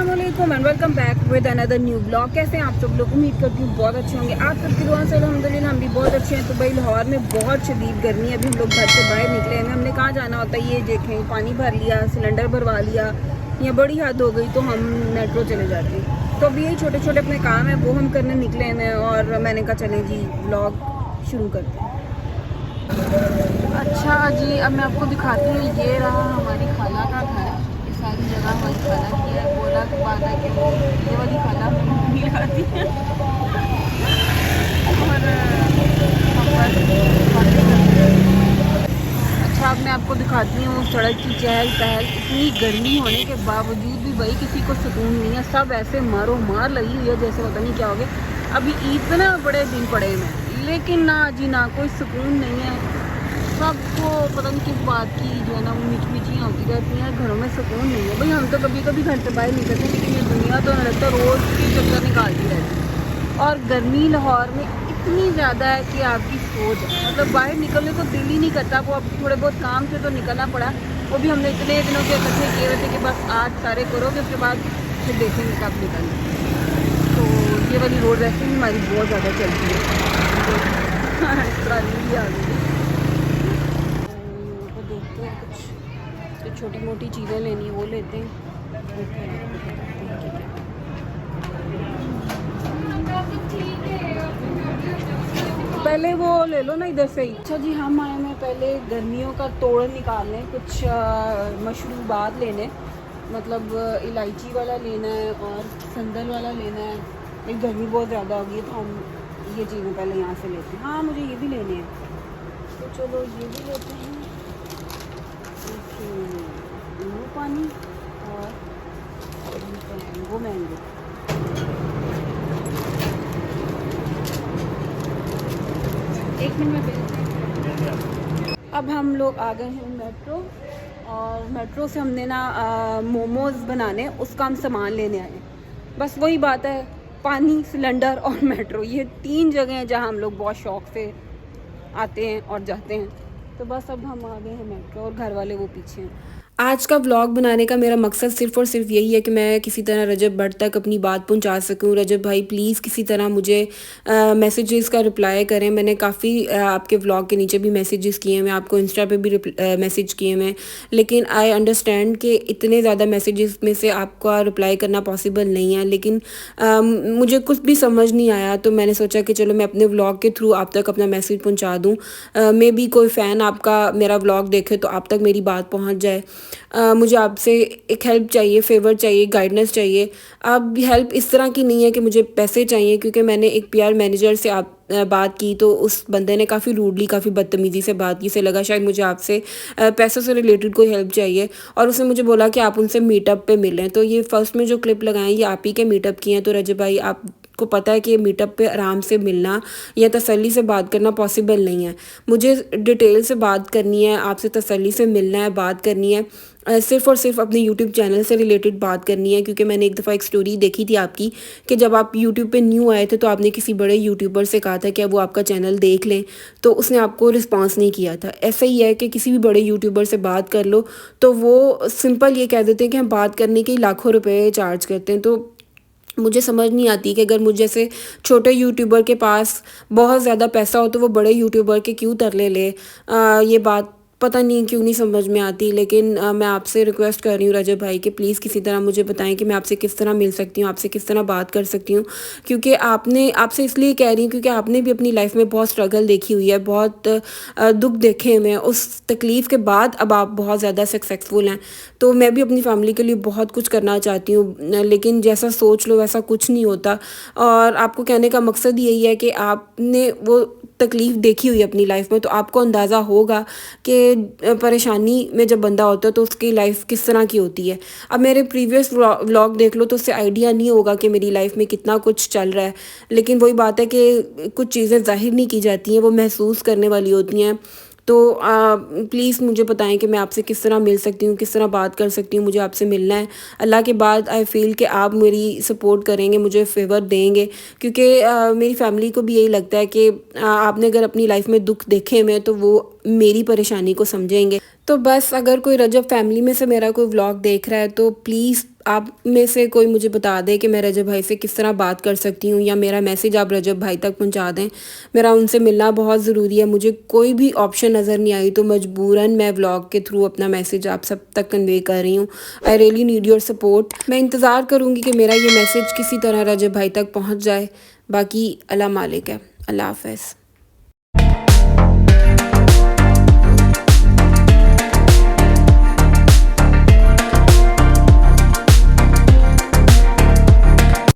अस्सलामुअलैकुम and welcome back with another new blog. कैसे हैं आप सब लोग? उम्मीद करती हूँ बहुत अच्छे होंगे। आप सबकी दुआ से अल्हम्दुलिल्लाह हम भी बहुत अच्छे हैं। तो भाई लाहौर में बहुत शदीद गर्मी है। अभी हम लोग घर से बाहर निकले हैं। हमने कहाँ जाना होता है, ये देखें, पानी भर लिया, सिलेंडर भरवा लिया, या बड़ी हद हो गई तो हम मेट्रो चले जाते हैं। तो अभी यही छोटे छोटे अपने काम है वो हम करने निकले हैं और मैंने कहा चलें जी ब्लॉग शुरू करते हैं। अच्छा जी, अब मैं आपको दिखाती हूँ, ये रहा हमारी खाला का घर। ये सारी जगह हमारी खाला की है। बोला के बाद है कि वो ये वाली खाला नहीं लगाती है और हम बस बातें करते हैं। अच्छा, अब मैं आपको दिखाती हूँ सड़क की चहल पहल। इतनी गर्मी होने के बावजूद भी भाई किसी को सुकून नहीं है। सब ऐसे मारो मार लगी हुई है जैसे पता नहीं क्या हो गया। अभी इतने बड़े दिन पड़े हैं लेकिन ना जी ना कोई सुकून नहीं है। सबको पता नहीं किस बात की जो है ना वो मिचमिचियाँ होती रहती हैं। घरों में सुकून नहीं है भाई। हम तो कभी कभी घर से बाहर निकलते हैं लेकिन ये दुनिया तो लगता है रोज़ की चक्कर निकालती रहती है। और गर्मी लाहौर में इतनी ज़्यादा है कि आपकी सोच है, मतलब बाहर निकलने को दिल ही नहीं करता। वो अब थोड़े बहुत काम से तो निकलना पड़ा, वो भी हमने इतने दिनों से इकट्ठे किए हुए थे कि बस आज सारे करोगे उसके बाद फिर देखेंगे कब निकलना। तो ये वाली रोड वैसे भी हमारी बहुत ज़्यादा चलती है। ट्राली भी आ गई। तो देखते हैं कुछ जो छोटी मोटी चीज़ें लेनी है वो लेते हैं। पहले वो ले लो ना इधर से ही। अच्छा जी, हम आए हैं पहले गर्मियों का तोड़ निकालने, कुछ मशरूबात लेने, मतलब इलायची वाला लेना है और संदल वाला लेना है। एक गर्मी बहुत ज़्यादा हो गई है तो हम ये चीज़ें पहले यहाँ से लेते हैं। हाँ, मुझे ये भी लेने हैं तो चलो ये भी लेते हैं। नींबू पानी और वो मैंगो। एक मिनट में। अब हम लोग आ गए हैं मेट्रो, और मेट्रो से हमने ना मोमोज़ बनाने, उसका हम सामान लेने आए हैं। बस वही बात है, पानी, सिलेंडर और मेट्रो, ये 3 जगह हैं जहाँ हम लोग बहुत शौक़ से आते हैं और जाते हैं। तो बस अब हम आ गए हैं मेट्रो और घर वाले वो पीछे हैं। आज का व्लॉग बनाने का मेरा मकसद सिर्फ़ और सिर्फ यही है कि मैं किसी तरह रजब भट्ट तक अपनी बात पहुंचा सकूं। रजब भाई प्लीज़ किसी तरह मुझे मैसेजेस का रिप्लाई करें। मैंने काफ़ी आपके व्लॉग के नीचे भी मैसेजेस किए हैं, मैं आपको इंस्टा पे भी मैसेज किए मैं, लेकिन आई अंडरस्टैंड कि इतने ज़्यादा मैसेजेस में से आपका रिप्लाई करना पॉसिबल नहीं है। लेकिन मुझे कुछ भी समझ नहीं आया तो मैंने सोचा कि चलो मैं अपने व्लॉग के थ्रू आप तक अपना मैसेज पहुँचा दूँ। मे बी कोई फ़ैन आपका मेरा व्लॉग देखे तो आप तक मेरी बात पहुँच जाए। मुझे आपसे एक हेल्प चाहिए, फेवर चाहिए, गाइडेंस चाहिए। अब हेल्प इस तरह की नहीं है कि मुझे पैसे चाहिए, क्योंकि मैंने एक पीआर मैनेजर से बात की तो उस बंदे ने काफ़ी रूडली, काफ़ी बदतमीज़ी से बात की। से लगा शायद मुझे आपसे पैसों से रिलेटेड कोई हेल्प चाहिए, और उसने मुझे बोला कि आप उनसे मीटअप पे मिलें। तो ये फर्स्ट में जो क्लिप लगाएं ये आप ही के मीटअप की हैं। तो रजब भाई, आपको पता है कि मीटअप पे आराम से मिलना या तसल्ली से बात करना पॉसिबल नहीं है। मुझे डिटेल से बात करनी है, आपसे तसल्ली से मिलना है, बात करनी है, सिर्फ़ और सिर्फ अपने यूट्यूब चैनल से रिलेटेड बात करनी है। क्योंकि मैंने एक दफ़ा एक स्टोरी देखी थी आपकी कि जब आप यूट्यूब पे न्यू आए थे तो आपने किसी बड़े यूट्यूबर से कहा था कि अब वो आपका चैनल देख लें, तो उसने आपको रिस्पांस नहीं किया था। ऐसा ही है कि किसी भी बड़े यूट्यूबर से बात कर लो तो वो सिंपल ये कह देते हैं कि हम बात करने के लाखों रुपए चार्ज करते हैं। तो मुझे समझ नहीं आती कि अगर मुझ जैसे छोटे यूट्यूबर के पास बहुत ज़्यादा पैसा हो तो वो बड़े यूट्यूबर के क्यों तरले ले। ये बात पता नहीं क्यों नहीं समझ में आती। लेकिन मैं आपसे रिक्वेस्ट कर रही हूँ रजब भाई कि प्लीज़ किसी तरह मुझे बताएं कि मैं आपसे किस तरह मिल सकती हूँ, आपसे किस तरह बात कर सकती हूँ। क्योंकि आपसे इसलिए कह रही हूँ क्योंकि आपने भी अपनी लाइफ में बहुत स्ट्रगल देखी हुई है, बहुत दुख देखे हुए हैं। उस तकलीफ़ के बाद अब आप बहुत ज़्यादा सक्सेसफुल हैं। तो मैं भी अपनी फैमिली के लिए बहुत कुछ करना चाहती हूँ, लेकिन जैसा सोच लो वैसा कुछ नहीं होता। और आपको कहने का मकसद यही है कि आपने वो तकलीफ़ देखी हुई है अपनी लाइफ में, तो आपको अंदाज़ा होगा कि परेशानी में जब बंदा होता है तो उसकी लाइफ किस तरह की होती है। अब मेरे प्रीवियस व्लॉग देख लो तो उससे आइडिया नहीं होगा कि मेरी लाइफ में कितना कुछ चल रहा है। लेकिन वही बात है कि कुछ चीज़ें ज़ाहिर नहीं की जाती हैं, वो महसूस करने वाली होती हैं। तो प्लीज़ मुझे बताएं कि मैं आपसे किस तरह मिल सकती हूँ, किस तरह बात कर सकती हूँ। मुझे आपसे मिलना है। अल्लाह के बाद आई फ़ील कि आप मेरी सपोर्ट करेंगे, मुझे फेवर देंगे, क्योंकि मेरी फैमिली को भी यही लगता है कि आपने अगर अपनी लाइफ में दुख देखे हुए हैं तो वो मेरी परेशानी को समझेंगे। तो बस अगर कोई रजब फैमिली में से मेरा कोई व्लॉग देख रहा है तो प्लीज़ आप में से कोई मुझे बता दे कि मैं रजब भाई से किस तरह बात कर सकती हूँ, या मेरा मैसेज आप रजब भाई तक पहुँचा दें। मेरा उनसे मिलना बहुत ज़रूरी है, मुझे कोई भी ऑप्शन नज़र नहीं आई तो मजबूरन मैं व्लॉग के थ्रू अपना मैसेज आप सब तक कन्वे कर रही हूँ। I really need your support. मैं इंतज़ार करूँगी कि मेरा ये मैसेज किसी तरह रजब भाई तक पहुँच जाए। बाकी अल्लाह मालिक है। अल्लाह हाफ़िज़।